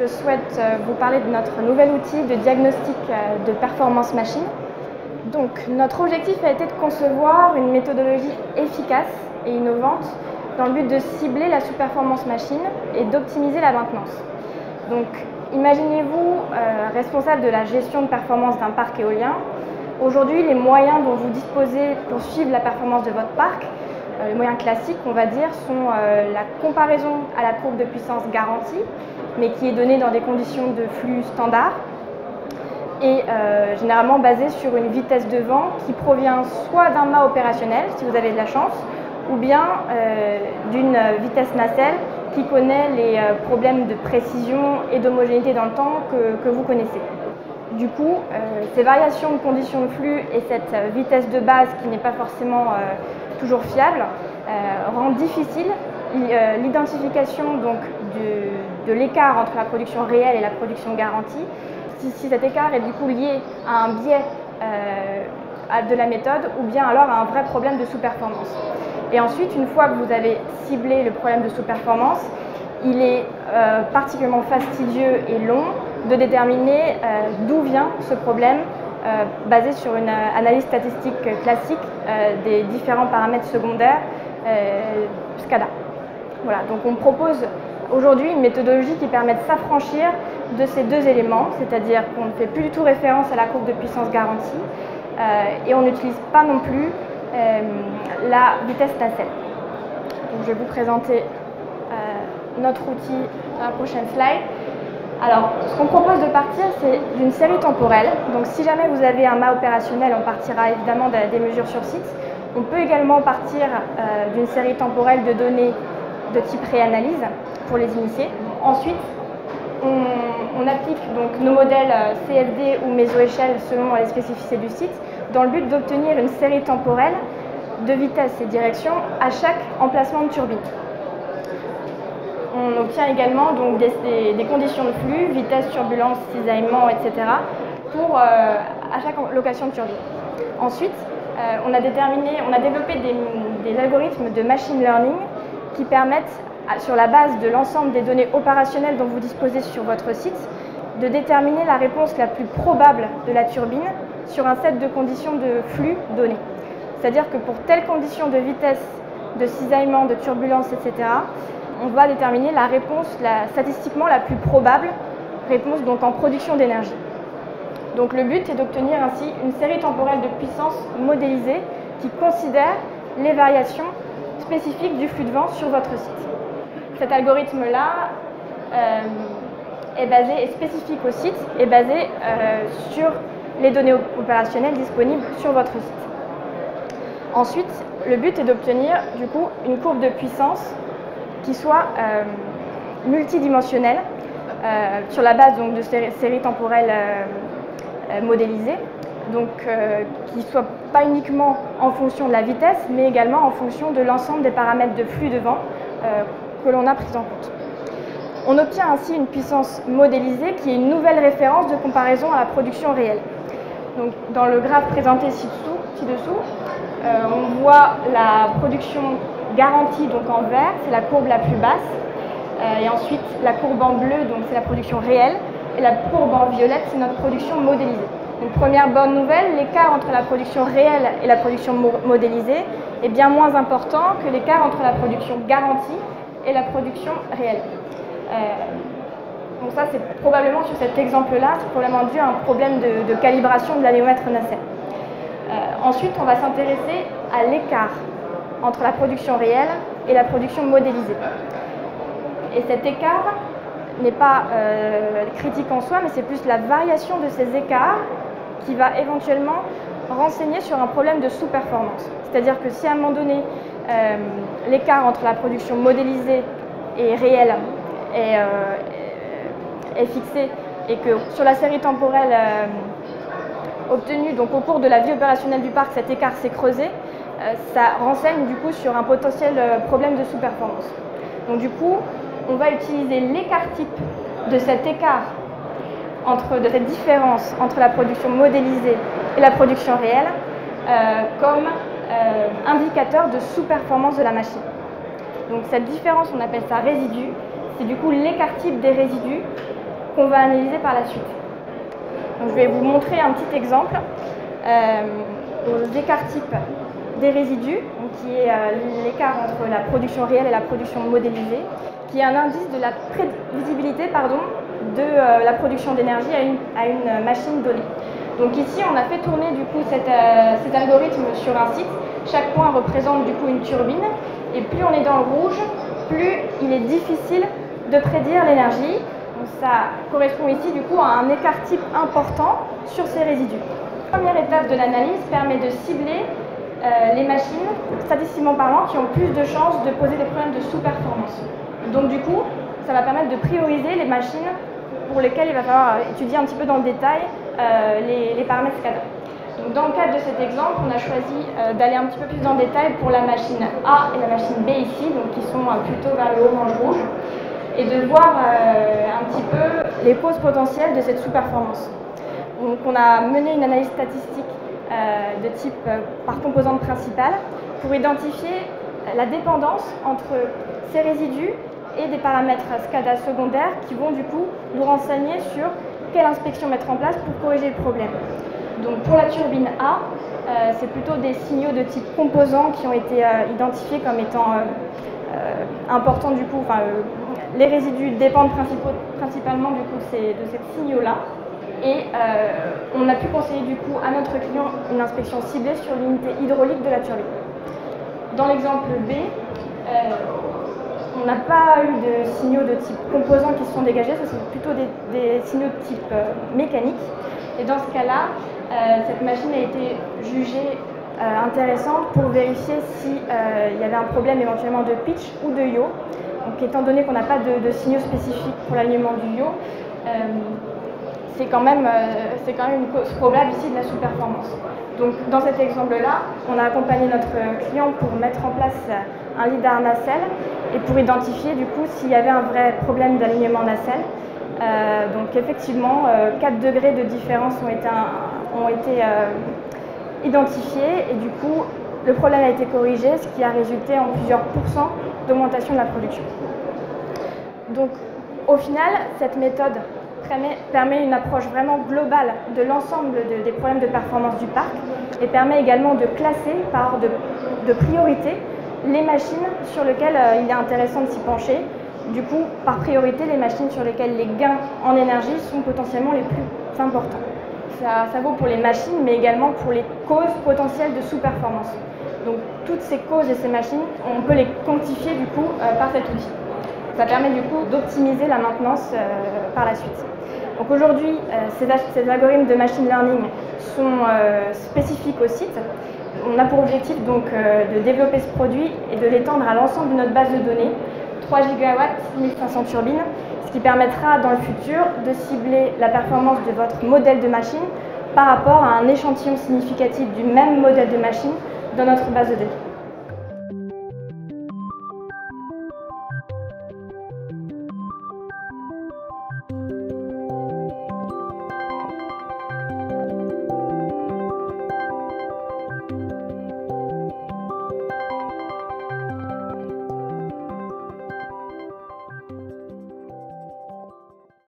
Je souhaite vous parler de notre nouvel outil de diagnostic de performance machine. Donc, notre objectif a été de concevoir une méthodologie efficace et innovante dans le but de cibler la sous-performance machine et d'optimiser la maintenance. Donc, imaginez-vous responsable de la gestion de performance d'un parc éolien. Aujourd'hui, les moyens dont vous disposez pour suivre la performance de votre parc, les moyens classiques, on va dire, sont la comparaison à la courbe de puissance garantie, mais qui est donnée dans des conditions de flux standards, et généralement basée sur une vitesse de vent qui provient soit d'un mât opérationnel, si vous avez de la chance, ou bien d'une vitesse nacelle qui connaît les problèmes de précision et d'homogénéité dans le temps que vous connaissez. Du coup, ces variations de conditions de flux et cette vitesse de base qui n'est pas forcément toujours fiable rend difficile l'identification donc de l'écart entre la production réelle et la production garantie. Si cet écart est du coup lié à un biais de la méthode ou bien alors à un vrai problème de sous-performance. Et ensuite, une fois que vous avez ciblé le problème de sous-performance, il est particulièrement fastidieux et long de déterminer d'où vient ce problème basé sur une analyse statistique classique des différents paramètres secondaires SCADA. Voilà, donc on propose aujourd'hui une méthodologie qui permet de s'affranchir de ces deux éléments, c'est-à-dire qu'on ne fait plus du tout référence à la courbe de puissance garantie et on n'utilise pas non plus la vitesse nacelle. Donc je vais vous présenter notre outil dans la prochaine slide. Alors, ce qu'on propose de partir, c'est d'une série temporelle. Donc, si jamais vous avez un mât opérationnel, on partira évidemment des mesures sur site. On peut également partir d'une série temporelle de données de type réanalyse pour les initiés. Ensuite, on applique donc nos modèles CFD ou méso-échelle selon les spécificités du site, dans le but d'obtenir une série temporelle de vitesse et direction à chaque emplacement de turbine. On obtient également donc, des conditions de flux, vitesse, turbulence, cisaillement, etc. pour à chaque location de turbine. Ensuite, on a développé des algorithmes de machine learning qui permettent, sur la base de l'ensemble des données opérationnelles dont vous disposez sur votre site, de déterminer la réponse la plus probable de la turbine sur un set de conditions de flux données. C'est-à-dire que pour telle condition de vitesse, de cisaillement, de turbulence, etc., on va déterminer la réponse statistiquement la plus probable, réponse donc en production d'énergie. Donc le but est d'obtenir ainsi une série temporelle de puissance modélisée qui considère les variations spécifiques du flux de vent sur votre site. Cet algorithme-là est spécifique au site, est basé sur les données opérationnelles disponibles sur votre site. Ensuite, le but est d'obtenir du coup une courbe de puissance qui soit multidimensionnelle sur la base donc, de séries temporelles modélisées, donc qui ne soit pas uniquement en fonction de la vitesse, mais également en fonction de l'ensemble des paramètres de flux de vent que l'on a pris en compte. On obtient ainsi une puissance modélisée qui est une nouvelle référence de comparaison à la production réelle. Donc, dans le graphe présenté ci-dessous, on voit la production garantie donc en vert, c'est la courbe la plus basse, et ensuite la courbe en bleu, donc c'est la production réelle, et la courbe en violette, c'est notre production modélisée. Donc première bonne nouvelle, l'écart entre la production réelle et la production modélisée est bien moins important que l'écart entre la production garantie et la production réelle. Donc ça, c'est probablement sur cet exemple-là, c'est probablement dû à un problème de calibration de l'anémomètre nacelle. Ensuite, on va s'intéresser à l'écart entre la production réelle et la production modélisée. Et cet écart n'est pas critique en soi, mais c'est plus la variation de ces écarts qui va éventuellement renseigner sur un problème de sous-performance. C'est-à-dire que si à un moment donné, l'écart entre la production modélisée et réelle est fixé et que sur la série temporelle obtenue donc au cours de la vie opérationnelle du parc, cet écart s'est creusé, ça renseigne du coup sur un potentiel problème de sous-performance. Donc du coup, on va utiliser l'écart type de cet écart, de cette différence entre la production modélisée et la production réelle comme indicateur de sous-performance de la machine. Donc cette différence, on appelle ça résidu. C'est du coup l'écart type des résidus qu'on va analyser par la suite. Donc, je vais vous montrer un petit exemple aux écarts types des résidus, donc, qui est l'écart entre la production réelle et la production modélisée, qui est un indice de la prévisibilité de la production d'énergie à une machine donnée. Donc ici, on a fait tourner du coup cet algorithme sur un site. Chaque point représente du coup une turbine, et plus on est dans le rouge, plus il est difficile de prédire l'énergie. Donc ça correspond ici du coup à un écart type important sur ces résidus. La première étape de l'analyse permet de cibler les machines, statistiquement parlant, qui ont plus de chances de poser des problèmes de sous-performance. Donc du coup, ça va permettre de prioriser les machines pour lesquelles il va falloir étudier un petit peu dans le détail les paramètres SCADA. Donc dans le cadre de cet exemple, on a choisi d'aller un petit peu plus dans le détail pour la machine A et la machine B ici, donc qui sont plutôt vers le orange-rouge, et de voir un petit peu les causes potentielles de cette sous-performance. Donc on a mené une analyse statistique de type par composante principale pour identifier la dépendance entre ces résidus et des paramètres SCADA secondaires qui vont du coup nous renseigner sur quelle inspection mettre en place pour corriger le problème. Donc pour la turbine A, c'est plutôt des signaux de type composant qui ont été identifiés comme étant importants du coup. Les résidus dépendent principalement du coup de ces signaux-là. Et on a pu conseiller du coup à notre client une inspection ciblée sur l'unité hydraulique de la turbine. Dans l'exemple B, on n'a pas eu de signaux de type composant qui se sont dégagés, ce sont plutôt des signaux de type mécanique. Et dans ce cas-là, cette machine a été jugée intéressante pour vérifier s'il y avait un problème éventuellement de pitch ou de yaw. Donc étant donné qu'on n'a pas de signaux spécifiques pour l'alignement du yaw, c'est quand même une cause probable ici de la sous-performance. Donc dans cet exemple-là, on a accompagné notre client pour mettre en place un lidar nacelle et pour identifier du coup s'il y avait un vrai problème d'alignement nacelle. Donc effectivement, 4 degrés de différence ont été identifiés et du coup le problème a été corrigé, ce qui a résulté en plusieurs pourcents d'augmentation de la production. Donc au final, cette méthode permet une approche vraiment globale de l'ensemble des problèmes de performance du parc et permet également de classer par de priorité les machines sur lesquelles il est intéressant de s'y pencher. Du coup, par priorité, les machines sur lesquelles les gains en énergie sont potentiellement les plus importants. Ça vaut pour les machines, mais également pour les causes potentielles de sous-performance. Donc toutes ces causes et ces machines, on peut les quantifier du coup par cet outil. Ça permet du coup d'optimiser la maintenance par la suite. Donc aujourd'hui, ces algorithmes de machine learning sont spécifiques au site. On a pour objectif donc de développer ce produit et de l'étendre à l'ensemble de notre base de données, 3 gigawatts, 1500 turbines, ce qui permettra dans le futur de cibler la performance de votre modèle de machine par rapport à un échantillon significatif du même modèle de machine dans notre base de données.